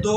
2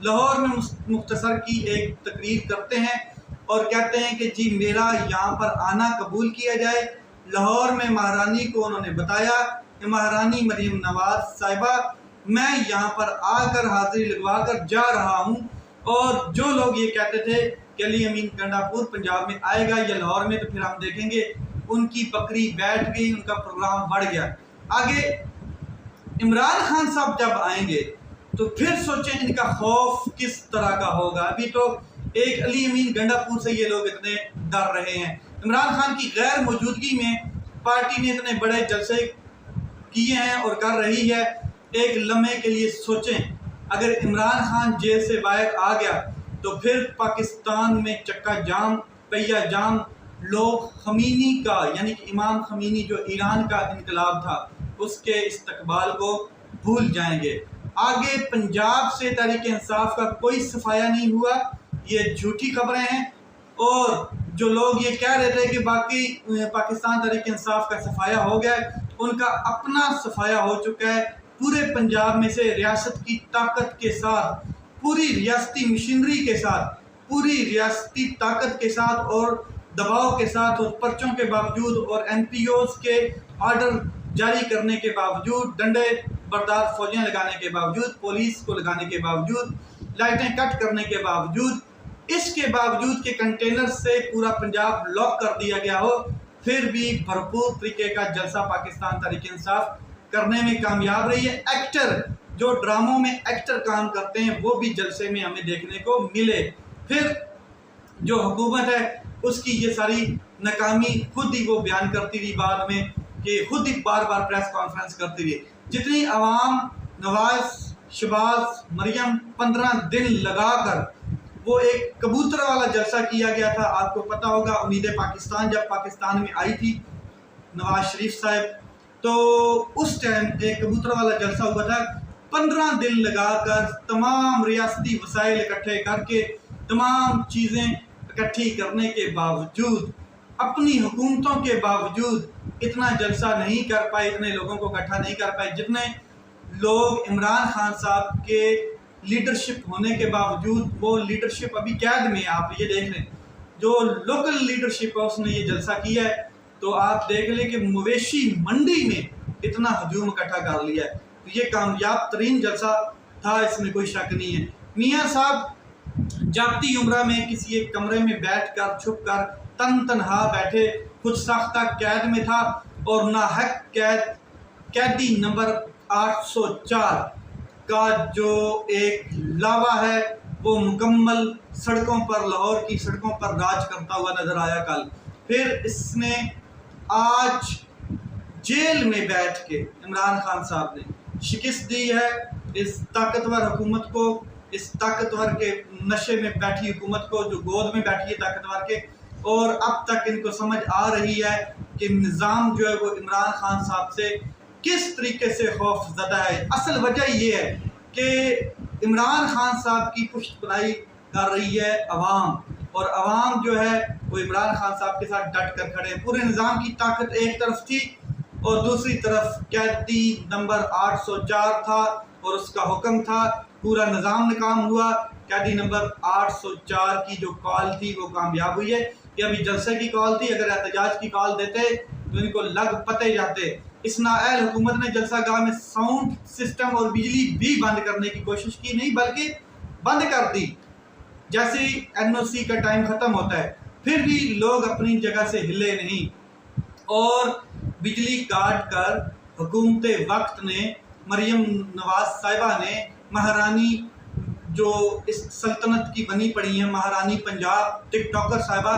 لاہور میں مختصر کی ایک تقریر کرتے ہیں اور کہتے ہیں کہ جی میرا یہاں پر آنا قبول کیا جائے۔ لاہور میں مہارانی کو انہوں نے بتایا کہ مہارانی مریم نواز صاحبہ میں یہاں پر آ کر حاضری لگوا کر جا رہا ہوں، اور جو لوگ یہ کہتے تھے کہ علی امین گنڈاپور پنجاب میں آئے گا یا لاہور میں تو پھر ہم دیکھیں گے، ان کی بکری بیٹھ گئی، ان کا پروگرام بڑھ گیا۔ آگے عمران خان صاحب جب آئیں گے تو پھر سوچیں ان کا خوف کس طرح کا ہوگا۔ ابھی تو ایک علی امین گنڈاپور سے یہ لوگ اتنے ڈر رہے ہیں، عمران خان کی غیر موجودگی میں پارٹی نے اتنے بڑے جلسے کیے ہیں اور کر رہی ہے۔ ایک لمحے کے لیے سوچیں، اگر عمران خان جیل سے باہر آ گیا تو پھر پاکستان میں چکا جام، پہیا جام، لوگ خمینی کا یعنی کہ امام خمینی جو ایران کا انقلاب تھا اس کے استقبال کو بھول جائیں گے۔ آگے پنجاب سے تحریک انصاف کا کوئی صفایا نہیں ہوا، یہ جھوٹی خبریں ہیں، اور جو لوگ یہ کہہ رہے تھے کہ باقی پاکستان تحریک انصاف کا صفایا ہو گیا ہے، ان کا اپنا صفایا ہو چکا ہے۔ پورے پنجاب میں سے ریاست کی طاقت کے ساتھ، پوری ریاستی مشینری کے ساتھ، پوری ریاستی طاقت کے ساتھ اور دباؤ کے ساتھ اور پرچوں کے باوجود اور این پی اوز کے آرڈر جاری کرنے کے باوجود، ڈنڈے بردار فوجیں لگانے کے باوجود، پولیس کو لگانے کے باوجود، لائٹیں کٹ کرنے کے باوجود، اس کے باوجود کہ کنٹینر سے پورا پنجاب لاک کر دیا گیا ہو، پھر بھی بھرپور طریقے کا جلسہ پاکستان تحریک انصاف کرنے میں کامیاب رہی ہے۔ ایکٹر جو ڈراموں میں ایکٹر کام کرتے ہیں وہ بھی جلسے میں ہمیں دیکھنے کو ملے۔ پھر جو حکومت ہے اس کی یہ ساری ناکامی خود ہی وہ بیان کرتی رہی بعد میں، کہ خود ہی بار بار پریس کانفرنس کرتی رہی۔ جتنی عوام نواز شہباز مریم 15 دن لگا کر وہ ایک کبوتر والا جلسہ کیا گیا تھا، آپ کو پتہ ہوگا امید پاکستان جب پاکستان میں آئی تھی نواز شریف صاحب، تو اس ٹائم ایک کبوتر والا جلسہ ہوا تھا۔ 15 دن لگا کر تمام ریاستی وسائل اکٹھے کر کے، تمام چیزیں اکٹھی کرنے کے باوجود، اپنی حکومتوں کے باوجود اتنا جلسہ نہیں کر پائے، اتنے لوگوں کو اکٹھا نہیں کر پائے جتنے لوگ عمران خان صاحب کے لیڈرشپ ہونے کے باوجود، وہ لیڈرشپ ابھی قید میں، آپ یہ دیکھ لیں جو لوکل لیڈرشپ ہے اس نے یہ جلسہ کیا ہے، تو آپ دیکھ لیں کہ مویشی منڈی میں اتنا ہجوم اکٹھا کر لیا ہے۔ تو یہ کامیاب ترین جلسہ تھا، اس میں کوئی شک نہیں ہے۔ میاں صاحب جاتی عمرہ میں کسی ایک کمرے میں بیٹھ کر چھپ کر تنہا بیٹھے، خود ساختہ قید میں تھا، اور ناحق قیدی نمبر 804 کا جو ایک لاوا ہے وہ مکمل سڑکوں پر، لاہور کی سڑکوں پر راج کرتا ہوا نظر آیا کل۔ پھر اس نے آج جیل میں بیٹھ کے عمران خان صاحب نے شکست دی ہے اس طاقتور حکومت کو، اس طاقتور کے نشے میں بیٹھی حکومت کو جو گود میں بیٹھی ہے طاقتور کے، اور اب تک ان کو سمجھ آ رہی ہے کہ نظام جو ہے وہ عمران خان صاحب سے کس طریقے سے خوف زدہ ہے۔ اصل وجہ یہ ہے کہ عمران خان صاحب کی پشت پناہی کر رہی ہے عوام، اور عوام جو ہے وہ عمران خان صاحب کے ساتھ ڈٹ کر کھڑے ہیں۔ پورے نظام کی طاقت ایک طرف تھی اور دوسری طرف قیدی نمبر 804 تھا اور اس کا حکم تھا، پورا نظام ناکام ہوا۔ قیدی نمبر 804 کی جو کال تھی وہ کامیاب ہوئی ہے، کہ ابھی جلسے کی کال تھی، اگر احتجاج کی کال دیتے تو ان کو لگ پتے جاتے۔ اس نااہل حکومت نے جلسہ گاہ میں ساؤنڈ سسٹم اور بجلی بھی بند کرنے کی کوشش کی، نہیں بلکہ بند کر دی جیسے این او سی کا ٹائم ختم ہوتا ہے، پھر بھی لوگ اپنی جگہ سے ہلے نہیں، اور بجلی کاٹ کر حکومت وقت نے، مریم نواز صاحبہ نے، مہارانی جو اس سلطنت کی بنی پڑی ہیں، مہارانی پنجاب ٹک ٹاکر صاحبہ،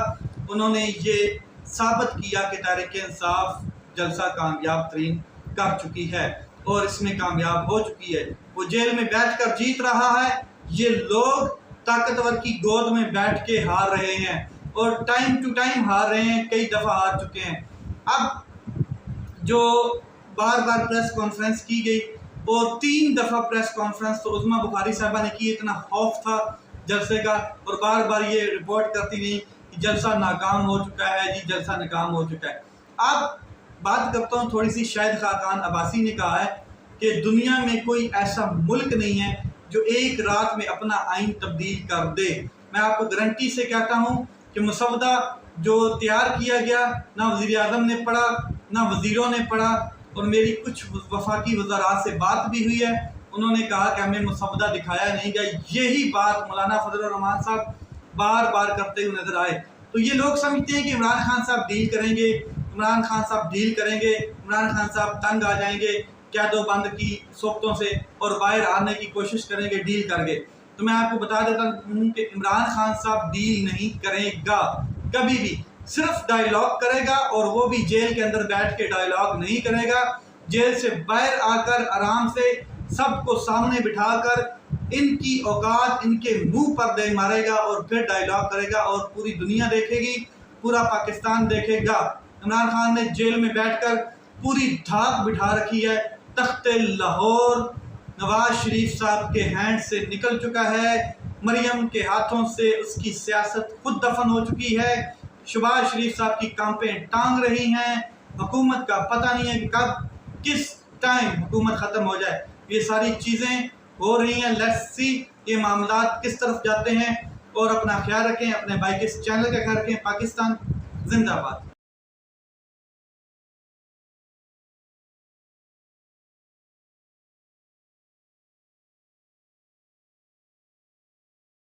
انہوں نے یہ ثابت کیا کہ تحریک انصاف جلسہ کامیاب ترین کر چکی ہے اور اس میں کامیاب ہو چکی ہے۔ وہ جیل میں بیٹھ کر جیت رہا ہے، یہ لوگ طاقتور کی گود میں بیٹھ کے ہار رہے ہیں، اور ٹائم ٹو ٹائم ہار رہے ہیں، کئی دفعہ ہار چکے ہیں۔ اب جو بار بار پریس کانفرنس کی گئی، اور 3 دفعہ پریس کانفرنس تو عظمیٰ بخاری صاحبہ نے کی، اتنا خوف تھا جلسے کا، اور بار بار یہ رپورٹ کرتی رہی کہ جلسہ ناکام ہو چکا ہے، جی جلسہ ناکام ہو چکا ہے۔ اب بات کرتا ہوں تھوڑی سی، شاہد خاقان عباسی نے کہا ہے کہ دنیا میں کوئی ایسا ملک نہیں ہے جو ایک رات میں اپنا آئین تبدیل کر دے۔ میں آپ کو گارنٹی سے کہتا ہوں کہ مسودہ جو تیار کیا گیا نہ وزیر اعظم نے پڑھا نہ وزیروں نے پڑھا، اور میری کچھ وفاقی وزراء سے بات بھی ہوئی ہے، انہوں نے کہا کہ ہمیں مسودہ دکھایا نہیں گیا۔ یہی بات مولانا فضل الرحمان صاحب بار بار کرتے ہوئے نظر آئے۔ تو یہ لوگ سمجھتے ہیں کہ عمران خان صاحب ڈیل کریں گے، عمران خان صاحب ڈیل کریں گے، عمران خان صاحب تنگ آ جائیں گے قید و بند کی صحبتوں سے اور باہر آنے کی کوشش کریں گے ڈیل کر کے۔ تو میں آپ کو بتا دیتا ہوں کہ عمران خان صاحب ڈیل نہیں کرے گا کبھی بھی، صرف ڈائیلاگ کرے گا، اور وہ بھی جیل کے اندر بیٹھ کے ڈائیلاگ نہیں کرے گا، جیل سے باہر آ کر آرام سے سب کو سامنے بٹھا کر ان کی اوقات ان کے منہ پر دے مارے گا اور پھر ڈائیلاگ کرے گا، اور پوری دنیا دیکھے گی، پورا پاکستان دیکھے گا۔ عمران خان نے جیل میں بیٹھ کر پوری دھاک بٹھا رکھی ہے، تخت لاہور نواز شریف صاحب کے ہینڈ سے نکل چکا ہے، مریم کے ہاتھوں سے اس کی سیاست خود دفن ہو چکی ہے، شہباز شریف صاحب کی کانپیں ٹانگ رہی ہیں، حکومت کا پتہ نہیں ہے کہ کب کس ٹائم حکومت ختم ہو جائے۔ یہ ساری چیزیں ہو رہی ہیں، لیٹس سی یہ معاملات کس طرف جاتے ہیں، اور اپنا خیال رکھیں، اپنے بھائی کے اس چینل کا خیال رکھیں۔ پاکستان زندہ باد۔